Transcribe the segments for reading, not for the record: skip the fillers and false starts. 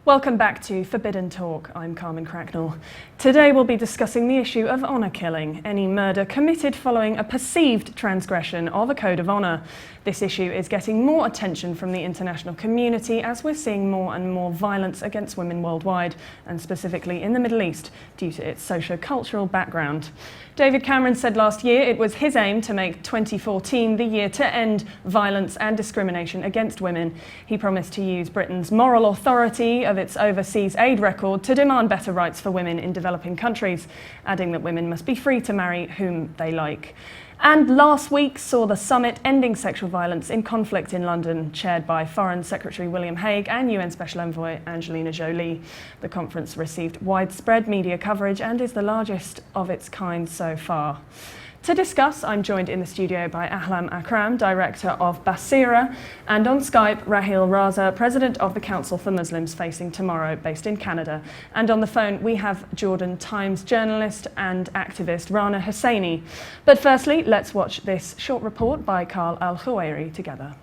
Welcome back to Forbidden Talk. I'm Carmen Cracknell. Today we'll be discussing the issue of honour killing, any murder committed following a perceived transgression of a code of honour. This issue is getting more attention from the international community as we're seeing more and more violence against women worldwide, and specifically in the Middle East, due to its socio-cultural background. David Cameron said last year it was his aim to make 2014 the year to end violence and discrimination against women. He promised to use Britain's moral authority of its overseas aid record to demand better rights for women in developing countries, adding that women must be free to marry whom they like. And last week saw the summit ending sexual violence in conflict in London, chaired by Foreign Secretary William Hague and UN Special Envoy Angelina Jolie. The conference received widespread media coverage and is the largest of its kind so far. To discuss, I'm joined in the studio by Ahlam Akram, Director of Basira, and on Skype, Raheel Raza, President of the Council for Muslims Facing Tomorrow, based in Canada. And on the phone, we have Jordan Times journalist and activist Rana Husseini. But firstly, let's watch this short report by Karl Al-Khawairi together.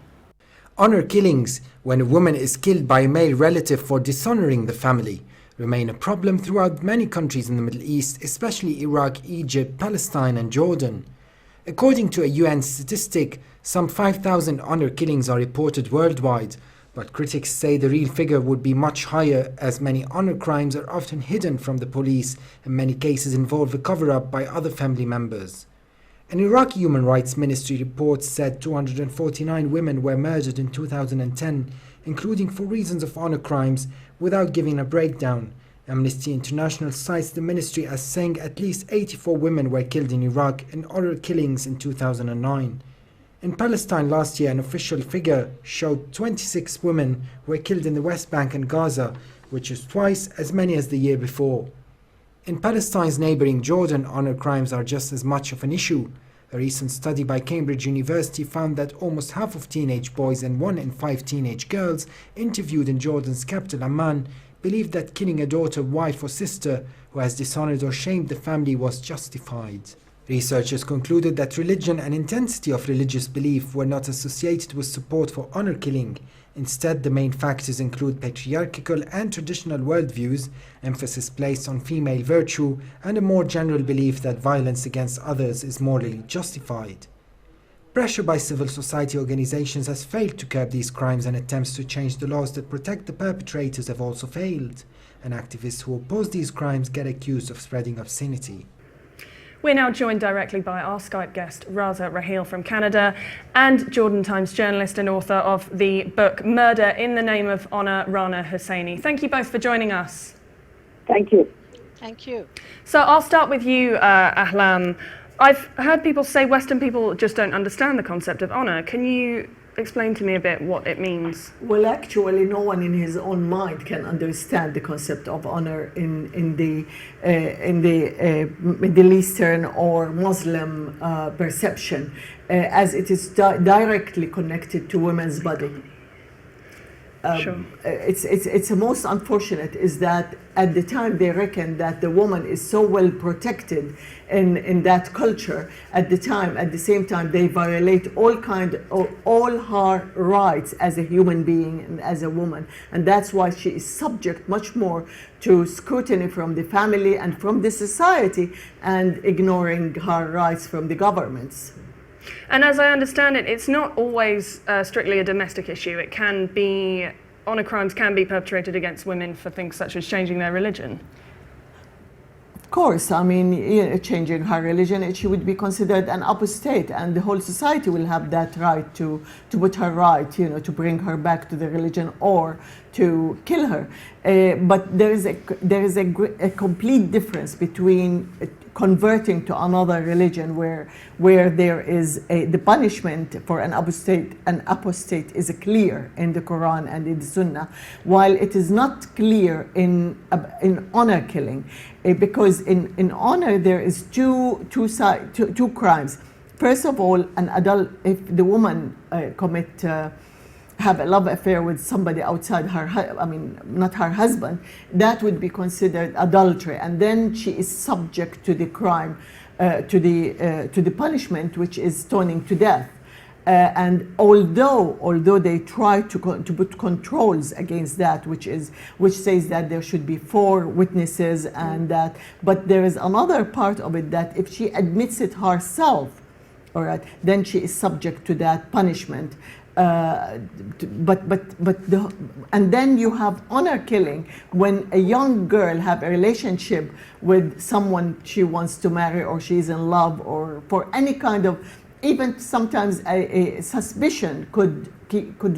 Honor killings, when a woman is killed by a male relative for dishonouring the family, remain a problem throughout many countries in the Middle East, especially Iraq, Egypt, Palestine and Jordan. According to a UN statistic, some 5,000 honor killings are reported worldwide, but critics say the real figure would be much higher, as many honor crimes are often hidden from the police and many cases involve a cover-up by other family members. An Iraqi Human Rights Ministry report said 249 women were murdered in 2010, including for reasons of honor crimes, without giving a breakdown. Amnesty International cites the ministry as saying at least 84 women were killed in Iraq in honor killings in 2009. In Palestine last year, an official figure showed 26 women were killed in the West Bank and Gaza, which is twice as many as the year before. In Palestine's neighbouring Jordan, honor crimes are just as much of an issue. A recent study by Cambridge University found that almost half of teenage boys and 1 in 5 teenage girls interviewed in Jordan's capital Amman believed that killing a daughter, wife or sister who has dishonoured or shamed the family was justified. Researchers concluded that religion and intensity of religious belief were not associated with support for honour killing. Instead, the main factors include patriarchal and traditional worldviews, emphasis placed on female virtue, and a more general belief that violence against others is morally justified. Pressure by civil society organizations has failed to curb these crimes, and attempts to change the laws that protect the perpetrators have also failed. And activists who oppose these crimes get accused of spreading obscenity. We're now joined directly by our Skype guest, Raza Raheel from Canada, and Jordan Times journalist and author of the book Murder in the Name of Honour, Rana Husseini. Thank you both for joining us. Thank you. Thank you. So I'll start with you, Ahlam. I've heard people say Western people just don't understand the concept of honour. Can you explain to me a bit what it means? Well, actually, no one in his own mind can understand the concept of honor in the Middle Eastern or Muslim perception, as it is directly connected to women's body. Sure. It's most unfortunate is that at the time they reckon that the woman is so well protected in that culture. At the same time they violate all her rights as a human being and as a woman, and that's why she is subject much more to scrutiny from the family and from the society, and ignoring her rights from the governments. And as I understand it, it's not always strictly a domestic issue. It can be, honour crimes can be perpetrated against women for things such as changing their religion. Of course, I mean, changing her religion, she would be considered an apostate, and the whole society will have that right to put her right, to bring her back to the religion or to kill her. But there is a complete difference between converting to another religion where there is the punishment for an apostate is clear in the Quran and in the Sunnah, while it is not clear in honor killing, because in honor there is two crimes. First of all, an adult, if the woman have a love affair with somebody outside not her husband, that would be considered adultery, and then she is subject to the crime, to the punishment, which is stoning to death. And although they try to put controls against that, which says that there should be 4 witnesses and that, but there is another part of it that if she admits it herself, all right, then she is subject to that punishment. And then you have honor killing when a young girl have a relationship with someone she wants to marry, or she's in love, or for any kind of, even sometimes a suspicion could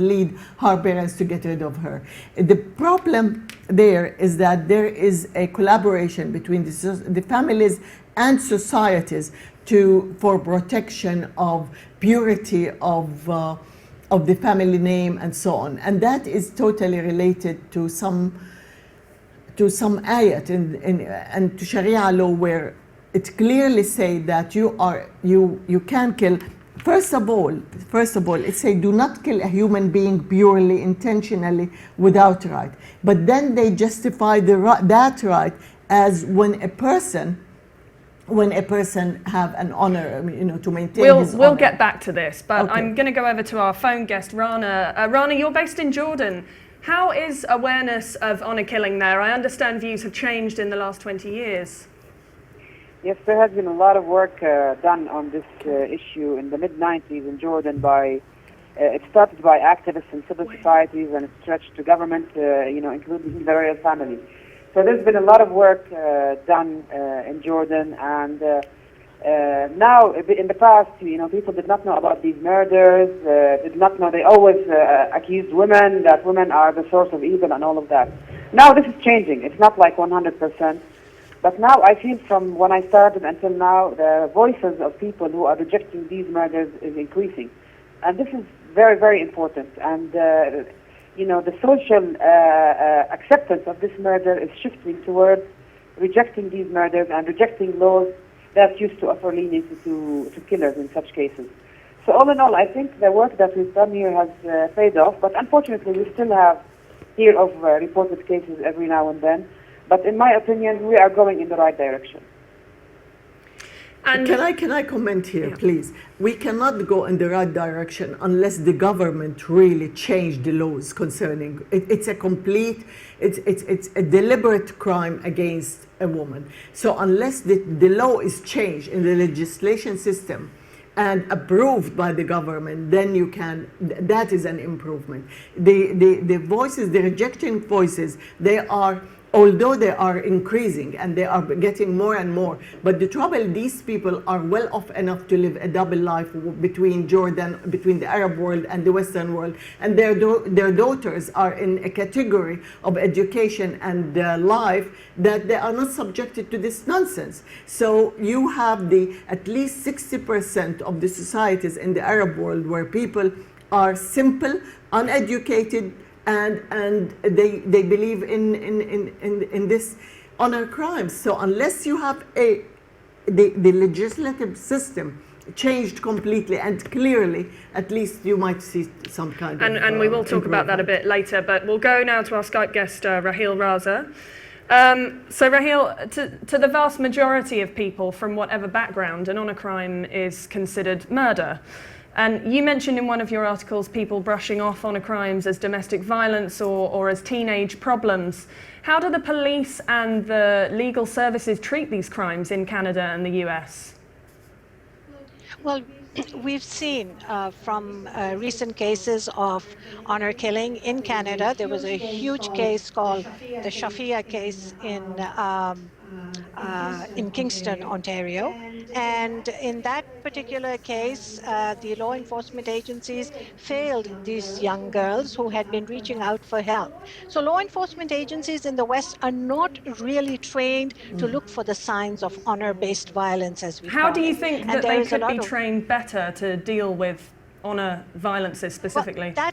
lead her parents to get rid of her. The problem there is that there is a collaboration between the families and societies for protection of purity of the family name and so on, and that is totally related to some ayat and to Sharia law, where it clearly say that you can kill. First of all, it say do not kill a human being purely, intentionally, without right. But then they justify that right as when a person have an honor, to maintain his honor. We'll get back to this, but Okay. I'm going to go over to our phone guest, Rana. Rana, you're based in Jordan. How is awareness of honor killing there? I understand views have changed in the last 20 years. Yes, there has been a lot of work done on this issue in the mid-90s in Jordan it started by activists and civil societies, and it stretched to government, including the royal family. So there's been a lot of work done in Jordan, and now in the past, people did not know about these murders, did not know, they always accused women, that women are the source of evil and all of that. Now this is changing. It's not like 100%. But now I feel from when I started until now, the voices of people who are rejecting these murders is increasing. And this is very, very important. And, the social acceptance of this murder is shifting towards rejecting these murders and rejecting laws that used to offer leniency to killers in such cases. So all in all, I think the work that we've done here has paid off. But unfortunately, we still hear of reported cases every now and then. But in my opinion, we are going in the right direction. And Can I comment here, please? We cannot go in the right direction unless the government really change the laws concerning it. It's a deliberate crime against a woman. So unless the law is changed in the legislation system and approved by the government, then that is an improvement. The voices, the rejecting voices, although they are increasing and they are getting more and more, but the trouble, these people are well off enough to live a double life between Jordan, between the Arab world and the Western world, and their daughters are in a category of education and life that they are not subjected to this nonsense. So you have at least 60% of the societies in the Arab world where people are simple, uneducated, and they believe in this honor crimes. So unless you have the legislative system changed completely and clearly, at least you might see some kind of and we will talk about that a bit later, but we'll go now to our Skype guest, Raheel Raza. So Raheel, to the vast majority of people from whatever background, an honor crime is considered murder. And you mentioned in one of your articles people brushing off honor crimes as domestic violence or as teenage problems. How do the police and the legal services treat these crimes in Canada and the US? Well, we've seen from recent cases of honor killing in Canada. There was a huge case called the Shafia case in Kingston, Ontario. And in that particular case, the law enforcement agencies failed these young girls who had been reaching out for help. So law enforcement agencies in the West are not really trained to look for the signs of honor-based violence, as we call it. How do you think that they could be trained better to deal with honor violences specifically? Well,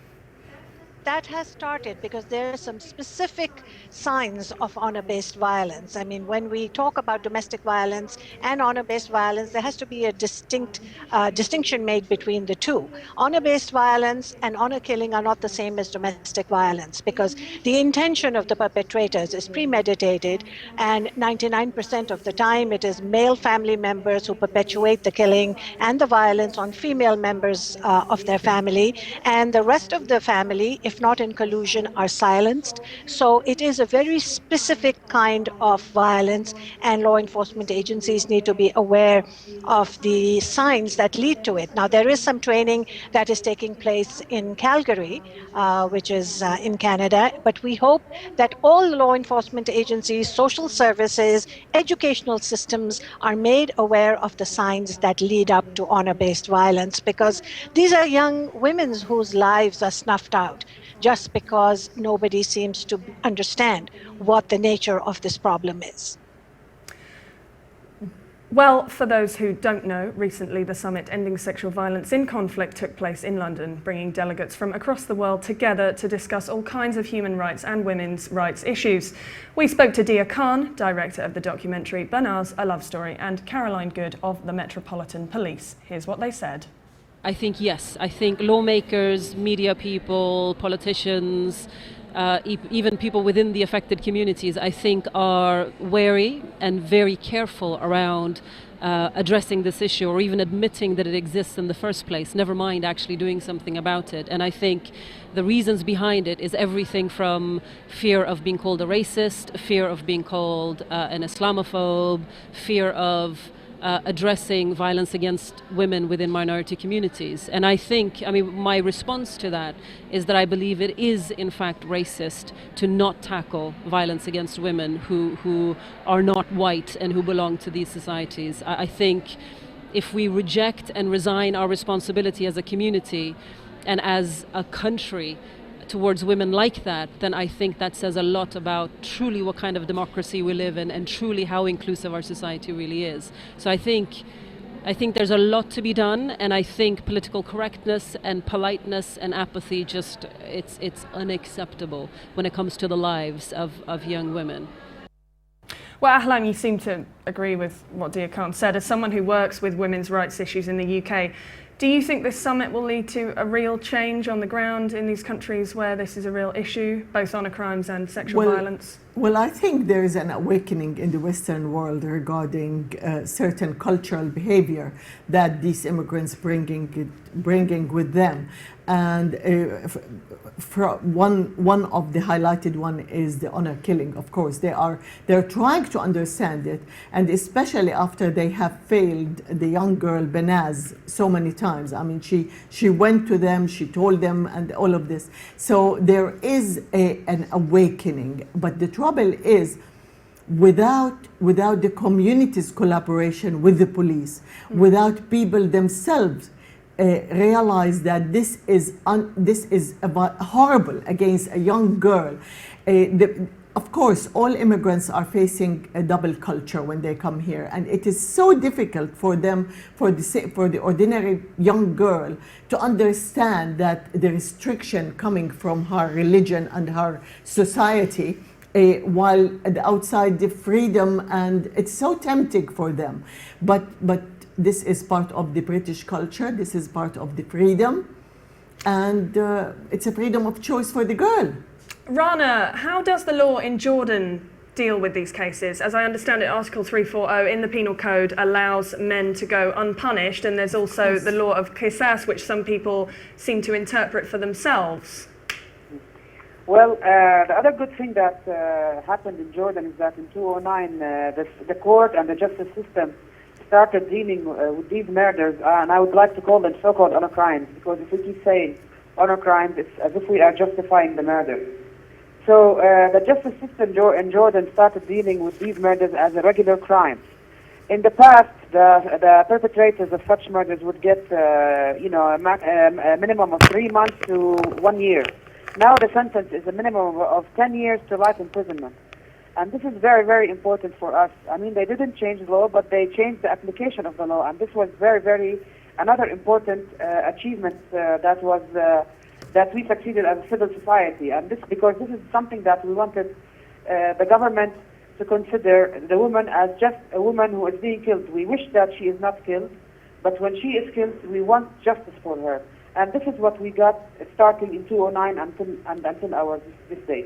that has started because there are some specific signs of honor-based violence. I mean, when we talk about domestic violence and honor-based violence, there has to be a distinction made between the two. Honor-based violence and honor killing are not the same as domestic violence because the intention of the perpetrators is premeditated, and 99% of the time it is male family members who perpetuate the killing and the violence on female members of their family, and the rest of the family, if not in collusion, are silenced. So it is a very specific kind of violence, and law enforcement agencies need to be aware of the signs that lead to it. Now, there is some training that is taking place in Calgary, which is in Canada, but we hope that all law enforcement agencies, social services, educational systems are made aware of the signs that lead up to honor-based violence, because these are young women whose lives are snuffed out just because nobody seems to understand what the nature of this problem is. Well, for those who don't know, recently the summit Ending Sexual Violence in Conflict took place in London, bringing delegates from across the world together to discuss all kinds of human rights and women's rights issues. We spoke to Dia Khan, director of the documentary Banaz, A Love Story, and Caroline Good of the Metropolitan Police. Here's what they said. I think yes. I think lawmakers, media people, politicians, even people within the affected communities, I think, are wary and very careful around addressing this issue, or even admitting that it exists in the first place, never mind actually doing something about it. And I think the reasons behind it is everything from fear of being called a racist, fear of being called an Islamophobe, fear of addressing violence against women within minority communities. And I think, my response to that is that I believe it is in fact racist to not tackle violence against women who are not white and who belong to these societies. I think if we reject and resign our responsibility as a community and as a country towards women like that, then I think that says a lot about truly what kind of democracy we live in and truly how inclusive our society really is. So I think there's a lot to be done, and I think political correctness and politeness and apathy it's unacceptable when it comes to the lives of young women. Well, Ahlam, you seem to agree with what Dia Khan said. As someone who works with women's rights issues in the UK, do you think this summit will lead to a real change on the ground in these countries where this is a real issue, both honour crimes and sexual violence? Well, I think there is an awakening in the Western world regarding certain cultural behavior that these immigrants bringing with them. And one of the highlighted one is the honor killing. Of course, they're trying to understand it, and especially after they have failed the young girl Banaz so many times. I mean, she went to them, she told them, and all of this. So there is an awakening, but the trouble is, without the community's collaboration with the police, without people themselves realize that this is horrible against a young girl. Of course, all immigrants are facing a double culture when they come here, and it is so difficult for them, for the ordinary young girl, to understand that the restriction coming from her religion and her society, while outside the freedom, and it's so tempting for them. But this is part of the British culture, this is part of the freedom, and it's a freedom of choice for the girl. Rana, how does the law in Jordan deal with these cases? As I understand it, Article 340 in the Penal Code allows men to go unpunished, and there's also the law of qisas, which some people seem to interpret for themselves. Well, the other good thing that happened in Jordan is that in 2009, the court and the justice system started dealing with these murders, and I would like to call them so-called honor crimes, because if we keep saying honor crimes, it's as if we are justifying the murder. So the justice system in Jordan started dealing with these murders as a regular crime. In the past, the perpetrators of such murders would get a minimum of 3 months to 1 year. Now the sentence is a minimum of 10 years to life imprisonment. And this is very, very important for us. I mean, they didn't change the law, but they changed the application of the law. And this was very, very, another important achievement that was that we succeeded as a civil society. And this because this is something that we wanted the government to consider the woman as just a woman who is being killed. We wish that she is not killed, but when she is killed, we want justice for her. And this is what we got starting in 2009 until this day.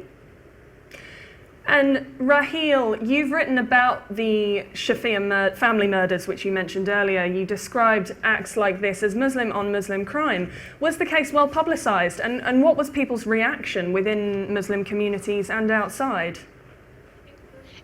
And Raheel, you've written about the Shafia family murders, which you mentioned earlier. You described acts like this as Muslim on Muslim crime. Was the case well publicised? And what was people's reaction within Muslim communities and outside?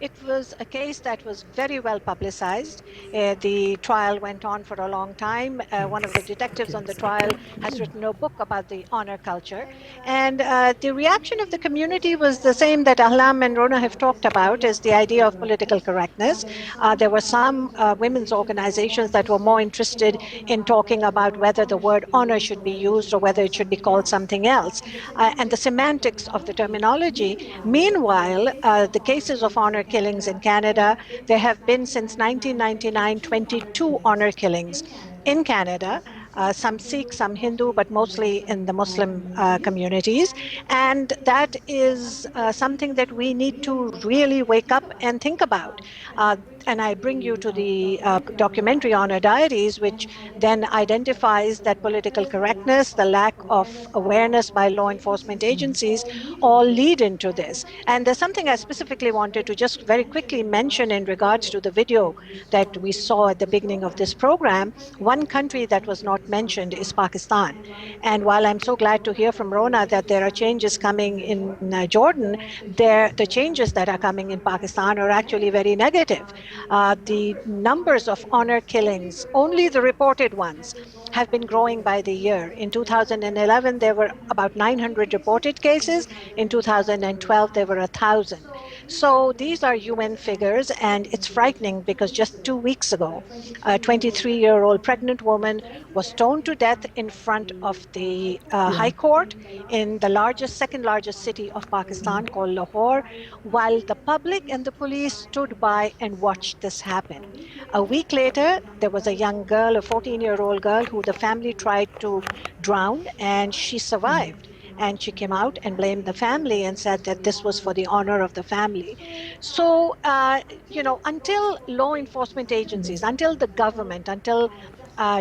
It was a case that was very well publicized. The trial went on for a long time. One of the detectives on the trial has written a book about the honor culture. And the reaction of the community was the same that Ahlam and Rana have talked about, is the idea of political correctness. There were some women's organizations that were more interested in talking about whether the word honor should be used or whether it should be called something else, and the semantics of the terminology. Meanwhile, the cases of honor killings in Canada, there have been since 1999 22 honor killings in Canada. Some Sikh, some Hindu, but mostly in the Muslim communities. And that is something that we need to really wake up and think about. And I bring you to the documentary Honor Diaries, which then identifies that political correctness, the lack of awareness by law enforcement agencies, all lead into this. And there's something I specifically wanted to just very quickly mention in regards to the video that we saw at the beginning of this program. One country that was not mentioned is Pakistan. And while I'm so glad to hear from Rona that there are changes coming in Jordan, the changes that are coming in Pakistan are actually very negative. The numbers of honor killings, only the reported ones, have been growing by the year. In 2011, there were about 900 reported cases. In 2012, there were 1,000. So these are UN figures, and it's frightening because just 2 weeks ago, a 23-year-old pregnant woman was stoned to death in front of the High Court in the second largest city of Pakistan, called Lahore, while the public and the police stood by and watched this happen. A week later, there was a young girl, a 14-year-old girl, who the family tried to drown, and she survived. And she came out and blamed the family and said that this was for the honor of the family. So, until law enforcement agencies, until the government, until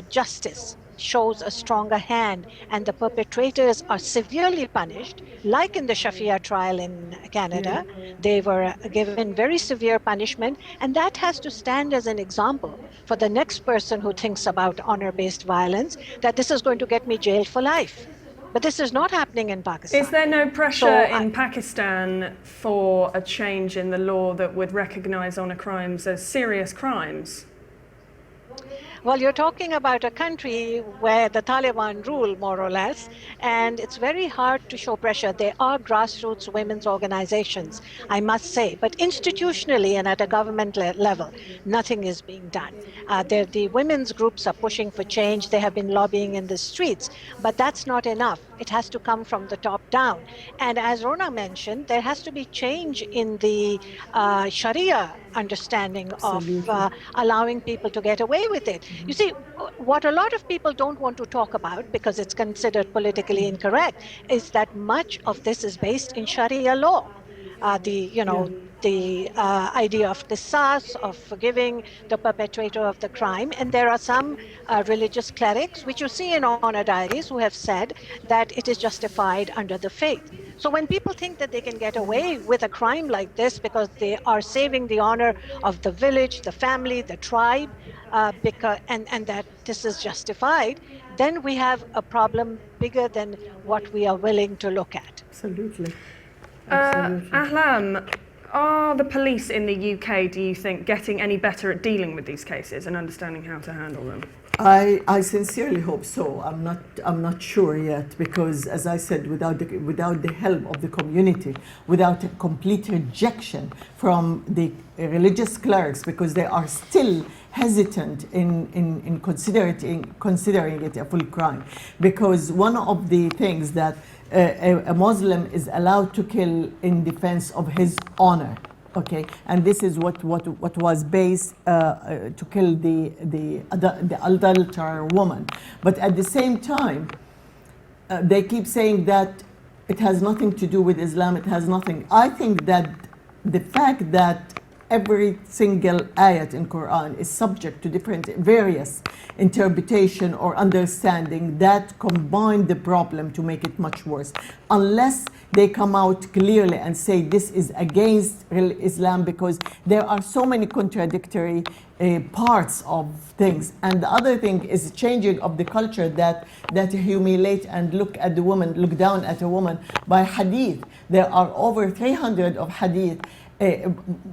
justice shows a stronger hand and the perpetrators are severely punished, like in the Shafia trial in Canada, they were given very severe punishment, and that has to stand as an example for the next person who thinks about honor-based violence, that this is going to get me jailed for life. But this is not happening in Pakistan. Is there no pressure in Pakistan for a change in the law that would recognize honor crimes as serious crimes? Well, you're talking about a country where the Taliban rule, more or less, and it's very hard to show pressure. There are grassroots women's organizations, I must say, but institutionally and at a government level, nothing is being done. The women's groups are pushing for change. They have been lobbying in the streets, but that's not enough. It has to come from the top down. And as Rona mentioned, there has to be change in the Sharia understanding of allowing people to get away with it. You see, what a lot of people don't want to talk about, because it's considered politically incorrect, is that much of this is based in Sharia law. The idea of qisas, of forgiving the perpetrator of the crime. And there are some religious clerics, which you see in Honor Diaries, who have said that it is justified under the faith. So when people think that they can get away with a crime like this because they are saving the honor of the village, the family, the tribe, and that this is justified, then we have a problem bigger than what we are willing to look at. Absolutely. Ahlam, are the police in the UK, do you think, getting any better at dealing with these cases and understanding how to handle them? I sincerely hope so. I'm not sure yet, because, as I said, without the help of the community, without a complete rejection from the religious clerics, because they are still hesitant in considering it a full crime. Because one of the things that a Muslim is allowed to kill in defense of his honor. Okay, and this is what was based to kill the adulterer woman. But at the same time, they keep saying that it has nothing to do with Islam, it has nothing. I think that the fact that every single ayat in Quran is subject to different various interpretation or understanding that combine the problem to make it much worse. Unless they come out clearly and say this is against Islam, because there are so many contradictory parts of things. And the other thing is changing of the culture that humiliate and look at the woman, look down at a woman by hadith. There are over 300 of hadith.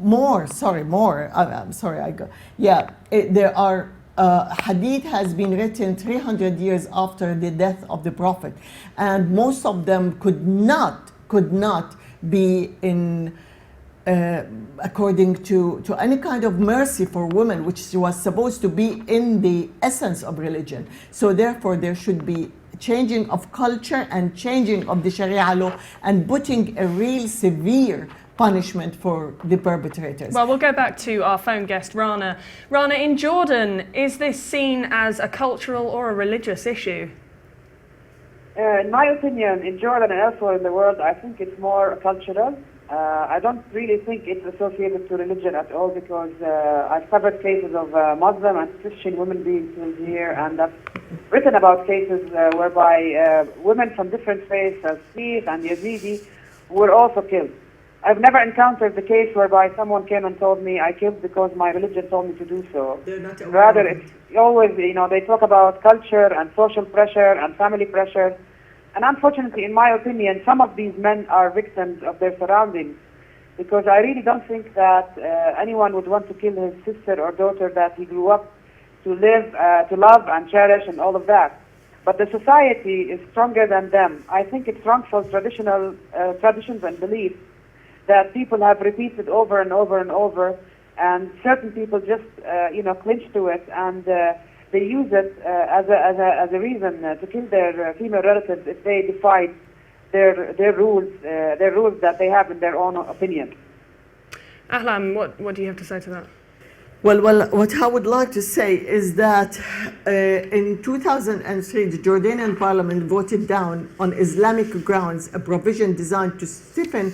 More. There are hadith has been written 300 years after the death of the Prophet, and most of them could not be in according to any kind of mercy for women, which was supposed to be in the essence of religion. So therefore, there should be changing of culture and changing of the Sharia law and putting a real severe punishment for the perpetrators. Well, we'll go back to our phone guest, Rana. Rana, in Jordan, is this seen as a cultural or a religious issue? In my opinion, in Jordan and elsewhere in the world, I think it's more cultural. I don't really think it's associated to religion at all, because I've covered cases of Muslim and Christian women being killed here, and I've written about cases whereby women from different faiths, as Sikh and Yazidi, were also killed. I've never encountered the case whereby someone came and told me I killed because my religion told me to do so. Rather, it's always, they talk about culture and social pressure and family pressure. And unfortunately, in my opinion, some of these men are victims of their surroundings, because I really don't think that anyone would want to kill his sister or daughter that he grew up to live, to love and cherish and all of that. But the society is stronger than them. I think it's wrongful traditional traditions and beliefs that people have repeated over and over and over, and certain people just clinch to it, and they use it as a reason to kill their female relatives if they defy their rules that they have in their own opinion. Ahlam, what do you have to say to that? Well, what I would like to say is that in 2003, the Jordanian parliament voted down on Islamic grounds a provision designed to stiffen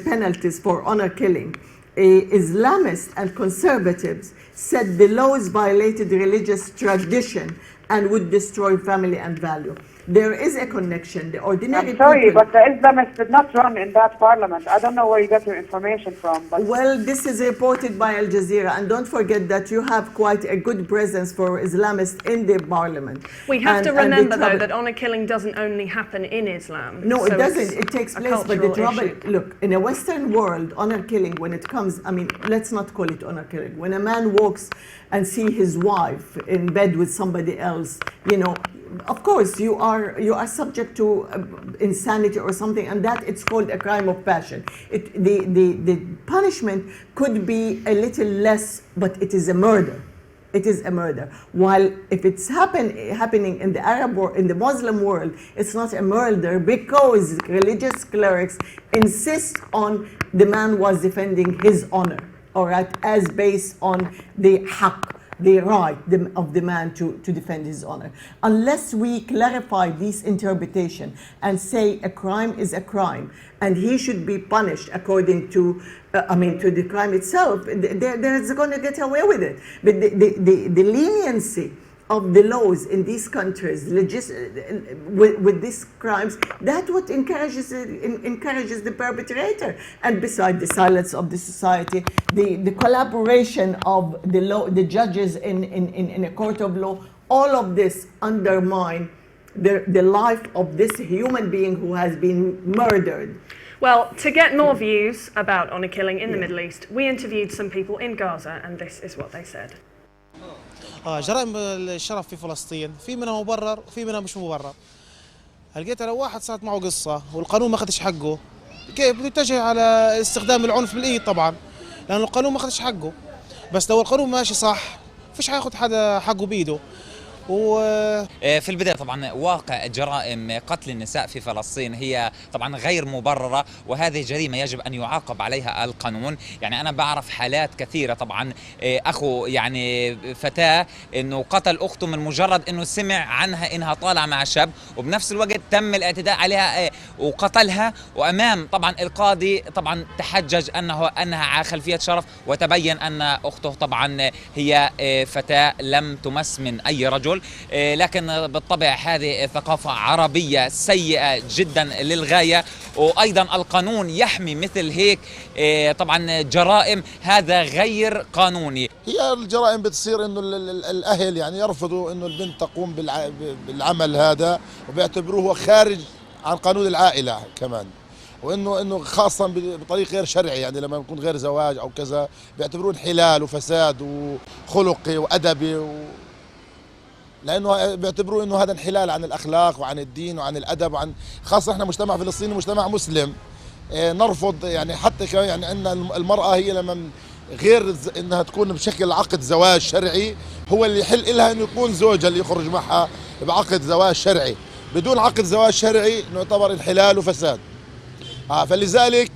penalties for honor killing. Islamists and conservatives said the laws violated religious tradition and would destroy family and value. There is a connection. The ordinary I'm sorry, people, but the Islamists did not run in that parliament. I don't know where you got your information from. But well, this is reported by Al Jazeera, and don't forget that you have quite a good presence for Islamists in the parliament. We have to remember, though, that honor killing doesn't only happen in Islam. No, so it doesn't. It takes place, but the trouble, look, in a Western world, honor killing, when it comes, let's not call it honor killing. When a man walks and see his wife in bed with somebody else, of course you are subject to insanity or something, and that it's called a crime of passion. The punishment could be a little less, but it is a murder. It is a murder. While if it's happening in the Arab or in the Muslim world, it's not a murder, because religious clerics insist on the man was defending his honor, all right, as based on the haqq, the right of the man to defend his honor. Unless we clarify this interpretation and say a crime is a crime and he should be punished according to the crime itself, they're going to get away with it. But the leniency of the laws in these countries with these crimes, that's what encourages the perpetrator. And besides the silence of the society, the collaboration of the judges in a court of law, all of this undermine the life of this human being who has been murdered. Well, to get more views about honor killing in the Middle East, we interviewed some people in Gaza, and this is what they said. جرائم الشرف في فلسطين في منها مبرر وفي منها مش مبرر. لقيت لو واحد صارت معه قصة والقانون ما أخذش حقه، كيف بده يتجه على استخدام العنف بالإيد طبعا، لأن القانون ما أخذش حقه. بس لو القانون ماشي صح فيش حياخد حدا حقه بإيده. في البداية طبعا واقع جرائم قتل النساء في فلسطين هي طبعا غير مبررة، وهذه جريمة يجب أن يعاقب عليها القانون. يعني أنا بعرف حالات كثيرة طبعا، أخو يعني فتاة أنه قتل أخته من مجرد أنه سمع عنها أنها طالعة مع شاب، وبنفس الوقت تم الاعتداء عليها وقتلها، وأمام طبعا القاضي طبعا تحجج أنها على خلفية شرف، وتبين أن أخته طبعا هي فتاة لم تمس من أي رجل. لكن بالطبع هذه ثقافة عربية سيئة جدا للغاية، وأيضا القانون يحمي مثل هيك طبعا جرائم، هذا غير قانوني. هي الجرائم بتصير انه الاهل يعني يرفضوا انه البنت تقوم بالعمل هذا، وبيعتبروه خارج عن قانون العائلة كمان، وانه خاصة بطريق غير شرعي، يعني لما يكون غير زواج او كذا بيعتبروه انحلال وفساد وخلقي وادبي لانه بيعتبروه انه هذا انحلال عن الاخلاق وعن الدين وعن الادب وعن خاصة احنا مجتمع فلسطيني مجتمع مسلم. نرفض يعني حتى كمان يعني ان المرأة هي لما غير انها تكون بشكل عقد زواج شرعي، هو اللي يحل لها انه يكون زوجها اللي يخرج معها بعقد زواج شرعي. بدون عقد زواج شرعي نعتبر انحلال وفساد. فلذلك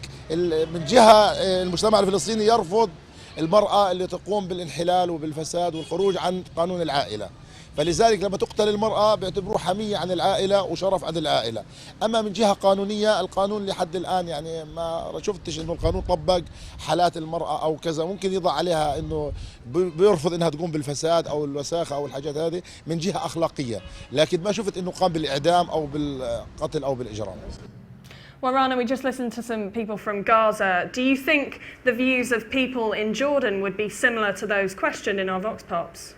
من جهة المجتمع الفلسطيني يرفض المرأة اللي تقوم بالانحلال وبالفساد والخروج عن قانون العائلة، فلذلك لما تقتل المرأة بيعتبروه حمية عن العائلة وشرف عن العائلة. أما من جهة قانونية، القانون لحد الآن يعني ما شفتش إنه القانون طبق حالات المرأة أو كذا، ممكن يضع عليها إنه بيرفض إنها تقوم بالفساد أو الوساخة أو الحاجات هذه من جهة أخلاقية، لكن ما شفت إنه قام بالإعدام أو بالقتل أو بالإجرام. Well, Rana, we just listened to some people from Gaza. Do you think the views of people in Jordan would be similar to those questioned in our Vox Pops?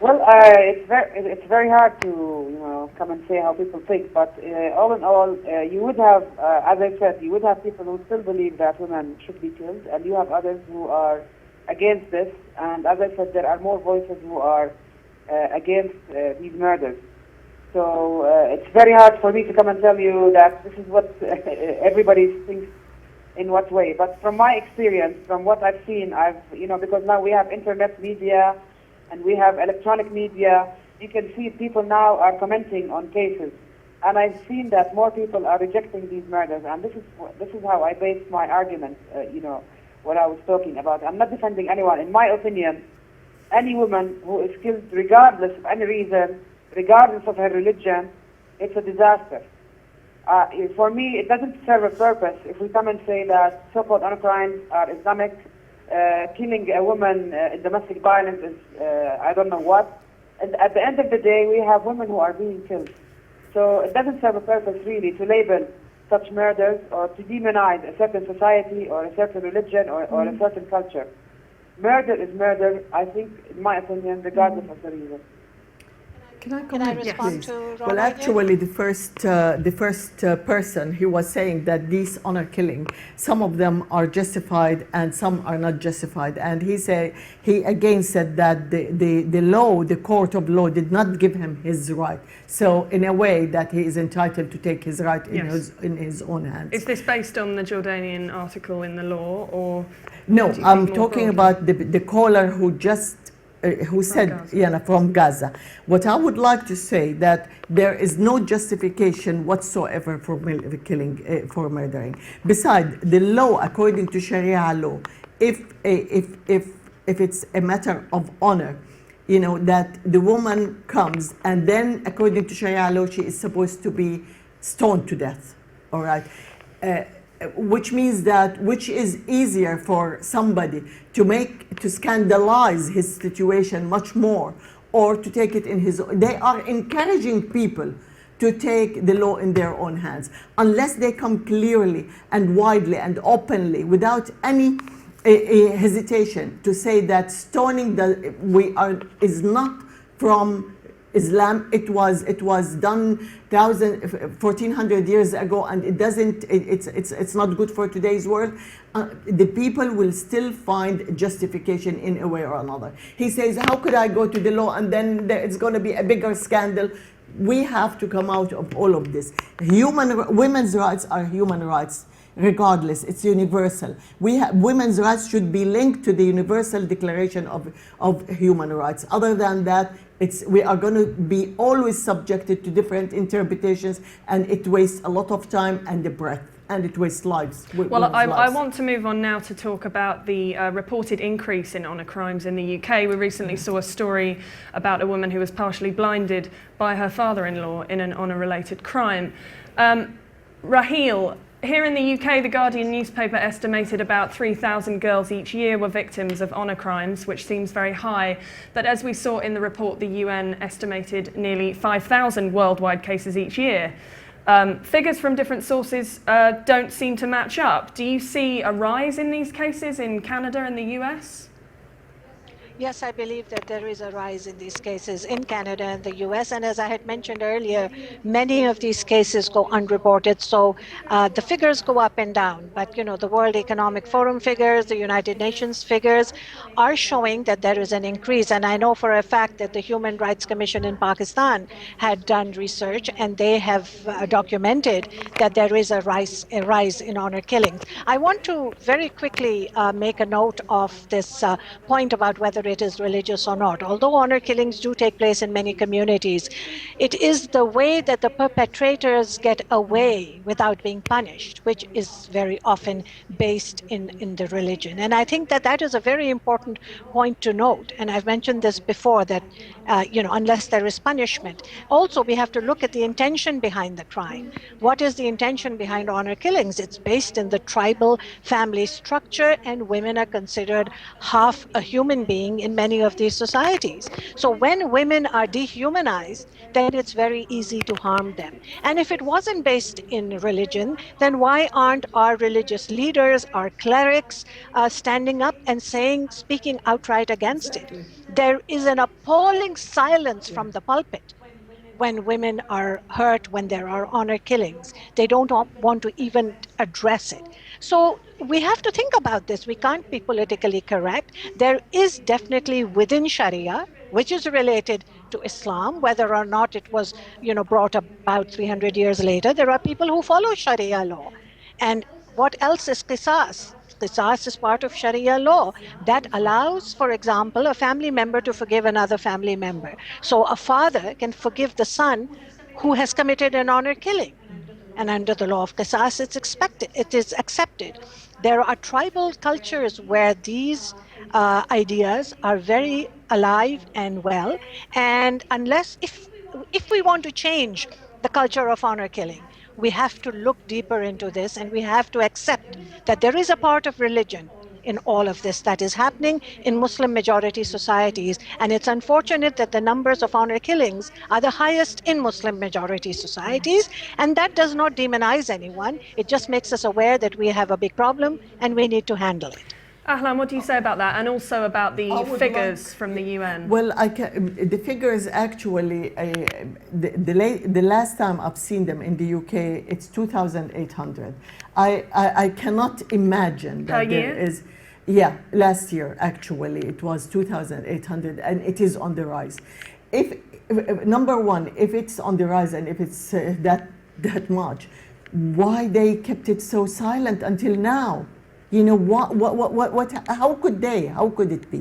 Well, it's very hard to come and say how people think, but all in all, you would have, as I said, you would have people who still believe that women should be killed, and you have others who are against this. And as I said, there are more voices who are against these murders. So it's very hard for me to come and tell you that this is what everybody thinks in what way. But from my experience, from what I've seen, because now we have internet media and we have electronic media, you can see people now are commenting on cases. And I've seen that more people are rejecting these murders. And this is how I base my argument, what I was talking about. I'm not defending anyone. In my opinion, any woman who is killed regardless of any reason, regardless of her religion, it's a disaster. For me, it doesn't serve a purpose if we come and say that so-called honor crimes are Islamic. Killing a woman in domestic violence is I don't know what. And at the end of the day, we have women who are being killed. So it doesn't serve a purpose really to label such murders or to demonize a certain society or a certain religion or a certain culture. Murder is murder, I think, in my opinion, regardless of the reason. Can I respond to Rana? Well, actually, the first person, he was saying that these honor killing, some of them are justified and some are not justified. And he again said that the law, the court of law, did not give him his right. So in a way that he is entitled to take his right in his own hands. Is this based on the Jordanian article in the law, or? No, I'm talking about the caller who said, from Gaza. What I would like to say that there is no justification whatsoever for killing, for murdering. Besides, the law, according to Sharia law, if it's a matter of honor, that the woman comes and then, according to Sharia law, she is supposed to be stoned to death. All right. Which means that which is easier for somebody to scandalize his situation much more, or to take it in his own. They are encouraging people to take the law in their own hands unless they come clearly and widely and openly without any hesitation to say that stoning is not from Islam. It was done 1400 years ago, and it's not good for today's world. The people will still find justification in a way or another. He says, how could I go to the law and then it's going to be a bigger scandal? We have to come out of all of this. Women's rights are human rights. Regardless, it's universal. Women's rights should be linked to the Universal Declaration of Human Rights. Other than that, We are going to be always subjected to different interpretations, and it wastes a lot of time and the breath, and it wastes lives. Well, I want to move on now to talk about the reported increase in honour crimes in the UK. We recently saw a story about a woman who was partially blinded by her father-in-law in an honour-related crime. Raheel, here in the UK, the Guardian newspaper estimated about 3,000 girls each year were victims of honour crimes, which seems very high. But as we saw in the report, the UN estimated nearly 5,000 worldwide cases each year. Figures from different sources don't seem to match up. Do you see a rise in these cases in Canada and the US? Yes, I believe that there is a rise in these cases in Canada and the US. And as I had mentioned earlier, many of these cases go unreported. So the figures go up and down. But, you know, the World Economic Forum figures, the United Nations figures are showing that there is an increase. And I know for a fact that the Human Rights Commission in Pakistan had done research, and they have documented that there is a rise in honor killings. I want to very quickly make a note of this point about whether it is religious or not. Although honor killings do take place in many communities, it is the way that the perpetrators get away without being punished, which is very often based in the religion. And I think that that is a very important point to note. And I've mentioned this before, that unless there is punishment. Also, we have to look at the intention behind the crime. What is the intention behind honor killings? It's based in the tribal family structure, and women are considered half a human being in many of these societies. So when women are dehumanized, then it's very easy to harm them. And if it wasn't based in religion, then why aren't our religious leaders, our clerics, standing up and speaking outright against it? There is an appalling silence from the pulpit when women are hurt, when there are honor killings. They don't want to even address it. So we have to think about this. We can't be politically correct. There is definitely within Sharia, which is related to Islam, whether or not it was, brought about 300 years later. There are people who follow Sharia law. And what else is qisas? Qisas is part of Sharia law that allows, for example, a family member to forgive another family member. So a father can forgive the son who has committed an honor killing. And under the law of qisas, it is accepted. There are tribal cultures where these ideas are very alive and well. And if we want to change the culture of honor killing, we have to look deeper into this, and we have to accept that there is a part of religion in all of this that is happening in Muslim majority societies. And it's unfortunate that the numbers of honor killings are the highest in Muslim majority societies. And that does not demonize anyone. It just makes us aware that we have a big problem and we need to handle it. Ahlam, what do you say about that, and also about the figures from the UN? Well, the figures actually, the last time I've seen them in the UK, it's 2,800. I cannot imagine that there is. Yeah, last year actually it was 2,800, and it is on the rise. If number one, if it's on the rise and if it's that much, why they kept it so silent until now? How could it be?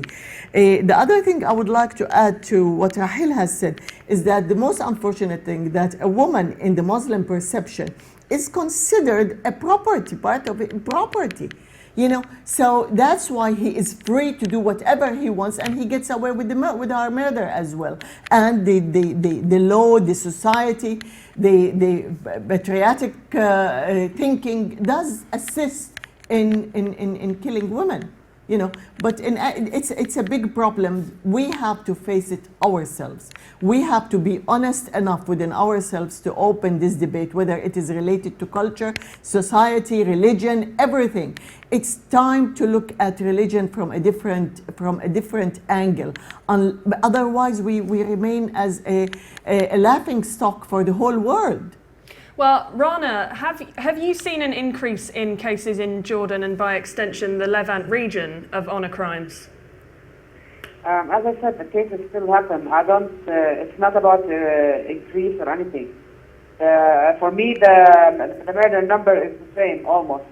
The other thing I would like to add to what Raheel has said is that the most unfortunate thing, that a woman in the Muslim perception is considered a property, part of it, property. So that's why he is free to do whatever he wants, and he gets away with our murder as well. And the law, the society, the patriotic thinking does assist in killing women, but it's a big problem. We have to face it ourselves. We have to be honest enough within ourselves to open this debate, whether it is related to culture, society, religion, everything. It's time to look at religion from a different angle. Otherwise, we remain as a laughing stock for the whole world. Well, Rana, have you seen an increase in cases in Jordan and by extension the Levant region of honor crimes? As I said, the cases still happen. It's not about increase or anything. For me, the murder number is the same almost.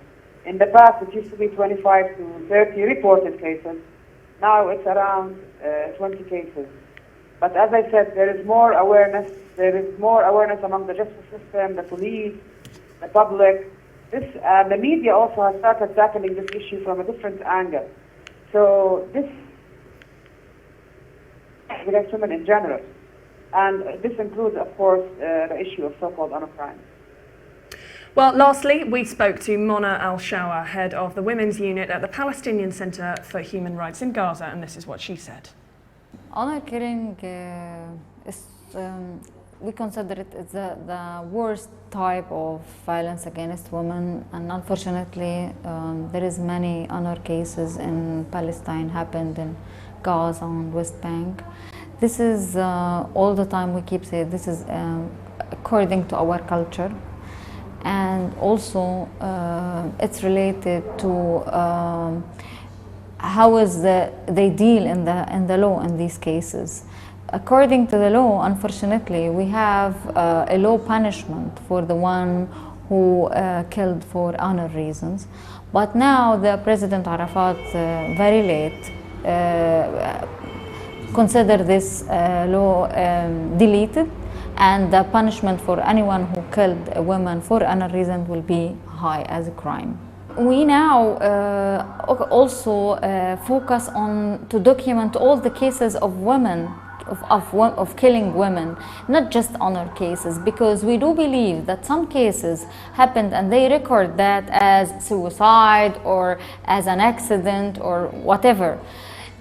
In the past, it used to be 25 to 30 reported cases. Now it's around 20 cases. But as I said, there is more awareness. There is more awareness among the justice system, the police, the public. The media also has started tackling this issue from a different angle. So this against women in general. And this includes, of course, the issue of so-called honor crimes. Well, lastly, we spoke to Mona Al-Shawa, head of the Women's Unit at the Palestinian Center for Human Rights in Gaza, and this is what she said. Honor killing is, we consider it as the worst type of violence against women, and unfortunately there is many honor cases in Palestine happened in Gaza and West Bank. This is all the time we keep saying this is according to our culture, and also it's related to how is they deal in the law in these cases. According to the law, unfortunately, we have a low punishment for the one who killed for honor reasons. But now the President Arafat, very late, consider this law deleted, and the punishment for anyone who killed a woman for honor reason will be high as a crime. We now also focus on to document all the cases of women, of killing women, not just honor cases, because we do believe that some cases happened and they record that as suicide or as an accident or whatever.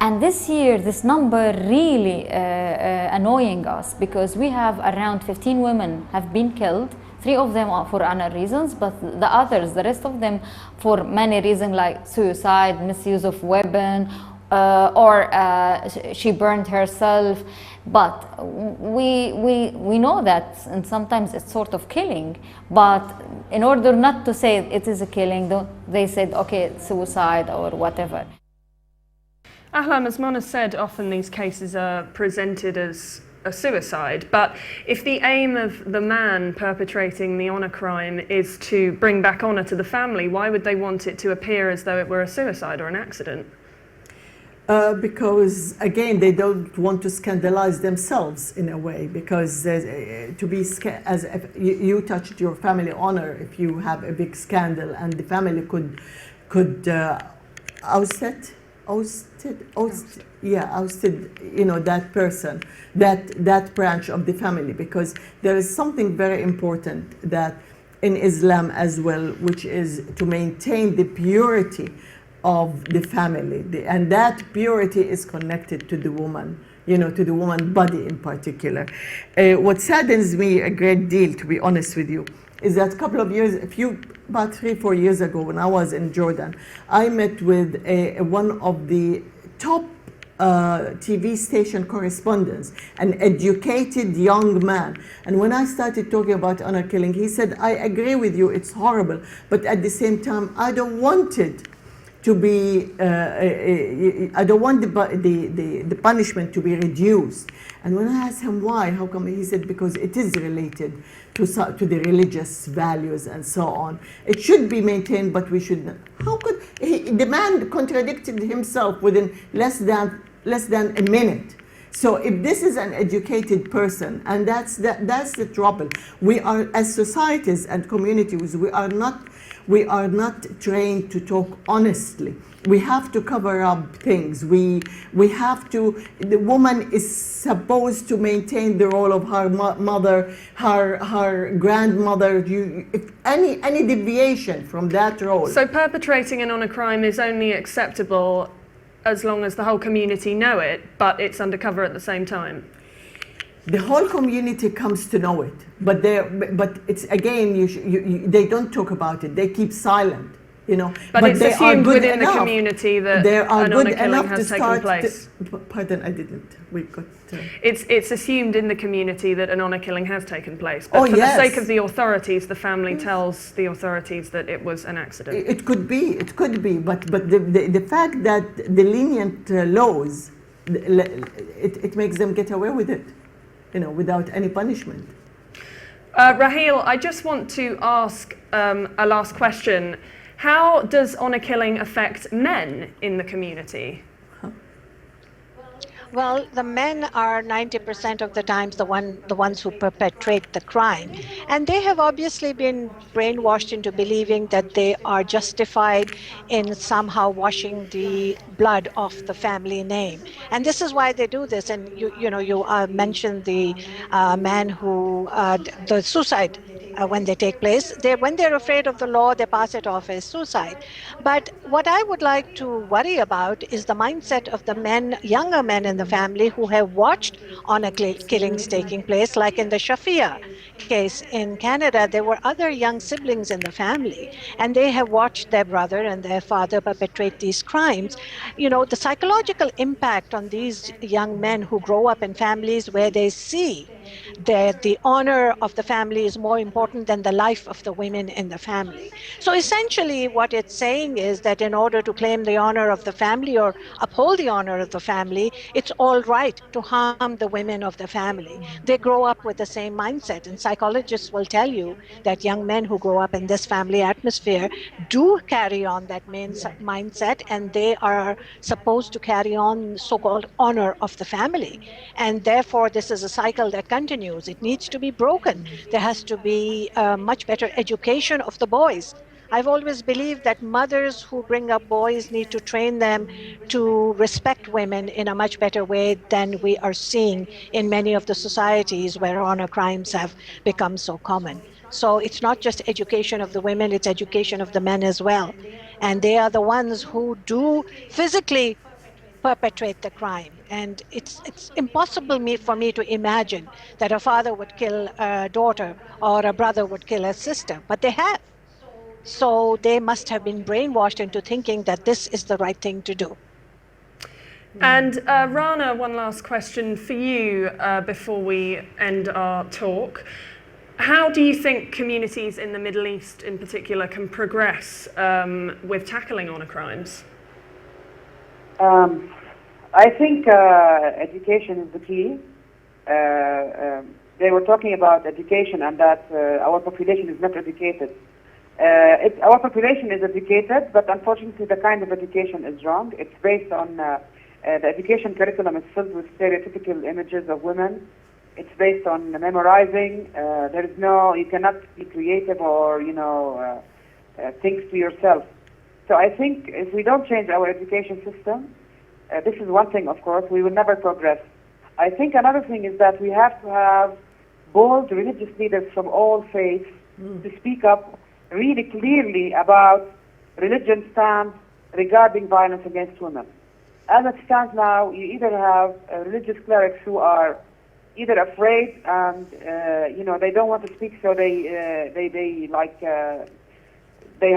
And this year, this number really annoying us, because we have around 15 women have been killed. 3 of them are for honor reasons, but the others, the rest of them, for many reasons like suicide, misuse of weapon, or she burned herself. But we know that, and sometimes it's sort of killing. But in order not to say it is a killing, they said, okay, it's suicide or whatever. Ahlam, as Mona said, often these cases are presented as a suicide, but if the aim of the man perpetrating the honor crime is to bring back honor to the family, why would they want it to appear as though it were a suicide or an accident? Because, again, they don't want to scandalize themselves in a way, because to be as if you touched your family honor, if you have a big scandal and the family could ousted, you know, that person, that branch of the family, because there is something very important that in Islam as well, which is to maintain the purity of the family, and that purity is connected to the woman, you know, to the woman body in particular. What saddens me a great deal, to be honest with you, is that a couple of years, about 3-4 years ago, when I was in Jordan, I met with one of the top TV station correspondents, an educated young man. And when I started talking about honor killing, he said, I agree with you, it's horrible, but at the same time, I don't want it to be, I don't want the punishment to be reduced. And when I asked him why, how come, he said, because it is related to the religious values and so on. It should be maintained, but we should not. How could, the man contradicted himself within less than a minute. So if this is an educated person, and that's the trouble. We are, as societies and communities, we are not trained to talk honestly. We have to cover up things. We have to, the woman is supposed to maintain the role of her mother, her grandmother. If any deviation from that role. So perpetrating an honor crime is only acceptable as long as the whole community know it, but it's undercover at the same time. The whole community comes to know it, but it's again, they don't talk about it. They keep silent, you know. But it's assumed within the community that an honor killing has taken place. Pardon, I didn't. We got. It's assumed in the community that an honor killing has taken place. But for the sake of the authorities, the family tells the authorities that it was an accident. It could be. But the fact that the lenient laws, it makes them get away with it, you know, without any punishment. Raheel, I just want to ask a last question. How does honor killing affect men in the community? Well, the men are 90% of the times the ones who perpetrate the crime. And they have obviously been brainwashed into believing that they are justified in somehow washing the blood off the family name. And this is why they do this. And you mentioned the man who, the suicide when they take place. When they're afraid of the law, they pass it off as suicide. But what I would like to worry about is the mindset of the men, younger men in the family who have watched honor killings taking place, like in the Shafia case in Canada. There were other young siblings in the family, and they have watched their brother and their father perpetrate these crimes. The psychological impact on these young men who grow up in families where they see that the honor of the family is more important than the life of the women in the family. So essentially what it's saying is that in order to claim the honor of the family or uphold the honor of the family, it's all right to harm the women of the family. They grow up with the same mindset, and psychologists will tell you that young men who grow up in this family atmosphere do carry on that mindset, and they are supposed to carry on so-called honor of the family. And therefore, this is a cycle that continues. It needs to be broken. There has to be a much better education of the boys. I've always believed that mothers who bring up boys need to train them to respect women in a much better way than we are seeing in many of the societies where honor crimes have become so common. So it's not just education of the women, it's education of the men as well. And they are the ones who do physically perpetrate the crime. And it's impossible for me to imagine that a father would kill a daughter or a brother would kill a sister, but they have. So they must have been brainwashed into thinking that this is the right thing to do. And Rana, one last question for you before we end our talk. How do you think communities in the Middle East in particular can progress with tackling honor crimes? I think education is the key. They were talking about education and that our population is not educated. Our population is educated, but unfortunately the kind of education is wrong. It's based on the education curriculum is filled with stereotypical images of women. It's based on memorizing. You cannot be creative or think to yourself. So I think if we don't change our education system, this is one thing, of course, we will never progress. I think another thing is that we have to have bold religious leaders from all faiths to speak up really clearly about religion's stand regarding violence against women. As it stands now, you either have religious clerics who are either afraid and they don't want to speak, so they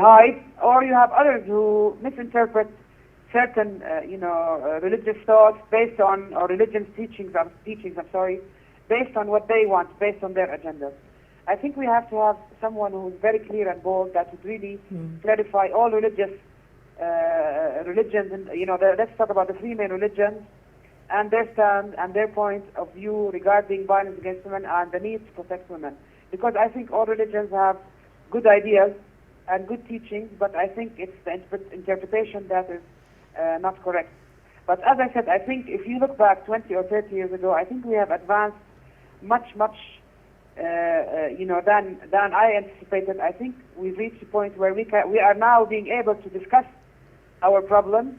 hide, or you have others who misinterpret certain religious thoughts based on, or religious teachings, based on what they want, based on their agendas. I think we have to have someone who is very clear and bold that would really clarify all religious religions, and let's talk about the three main religions and their stand and their point of view regarding violence against women and the need to protect women. Because I think all religions have good ideas and good teachings, but I think it's the interpretation that is not correct. But as I said, I think if you look back 20 or 30 years ago, I think we have advanced much than I anticipated. I think we've reached a point where we are now being able to discuss our problems.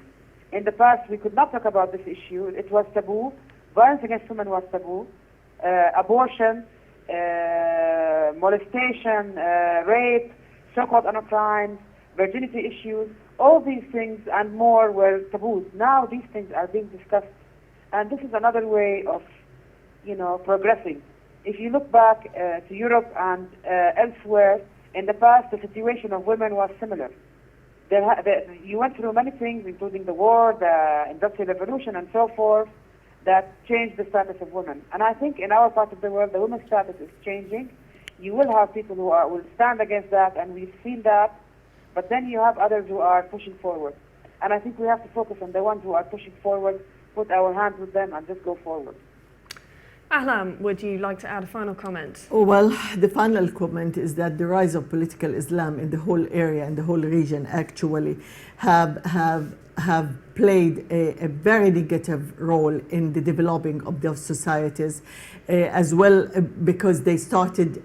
In the past, we could not talk about this issue. It was taboo. Violence against women was taboo. Abortion, molestation, rape, so-called honor crimes, virginity issues, all these things and more were taboos. Now these things are being discussed, and this is another way of, progressing. If you look back to Europe and elsewhere, in the past the situation of women was similar. You went through many things, including the war, the Industrial Revolution, and so forth, that changed the status of women. And I think in our part of the world, the women's status is changing. You will have people who will stand against that, and we've seen that. But then you have others who are pushing forward. And I think we have to focus on the ones who are pushing forward, put our hands with them, and just go forward. Ahlam, would you like to add a final comment? Oh, well, the final comment is that the rise of political Islam in the whole area and the whole region actually have played a very negative role in the developing of those societies, as well because they started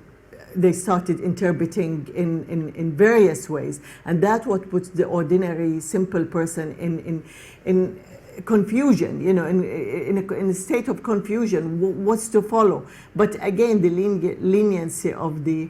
interpreting in various ways, and that's what puts the ordinary simple person in confusion, you know, in a state of confusion, what's to follow. But again, the leniency of the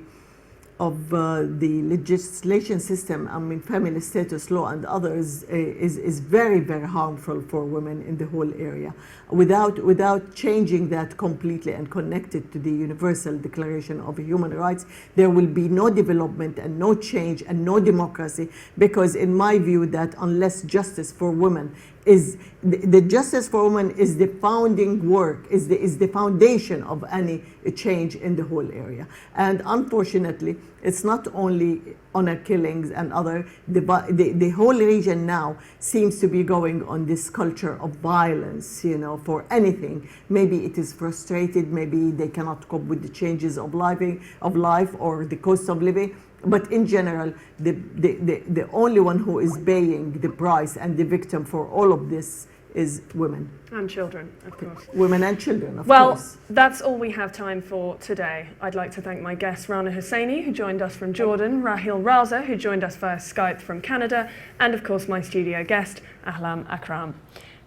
legislation system, I mean, family status law and others, is very, very harmful for women in the whole area. Without changing that completely and connected to the Universal Declaration of Human Rights, there will be no development and no change and no democracy, because in my view that unless justice for women is the justice for women is the founding work, is the foundation of any change in the whole area. And unfortunately, it's not only honor killings and other, the whole region now seems to be going on this culture of violence, you know, for anything. Maybe it is frustrated, maybe they cannot cope with the changes of life or the cost of living. But in general, the only one who is paying the price and the victim for all of this is women. And children, of course. Women and children, of course. Well, that's all we have time for today. I'd like to thank my guests, Rana Husseini, who joined us from Jordan, Raheel Raza, who joined us via Skype from Canada, and of course my studio guest, Ahlam Akram.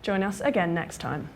Join us again next time.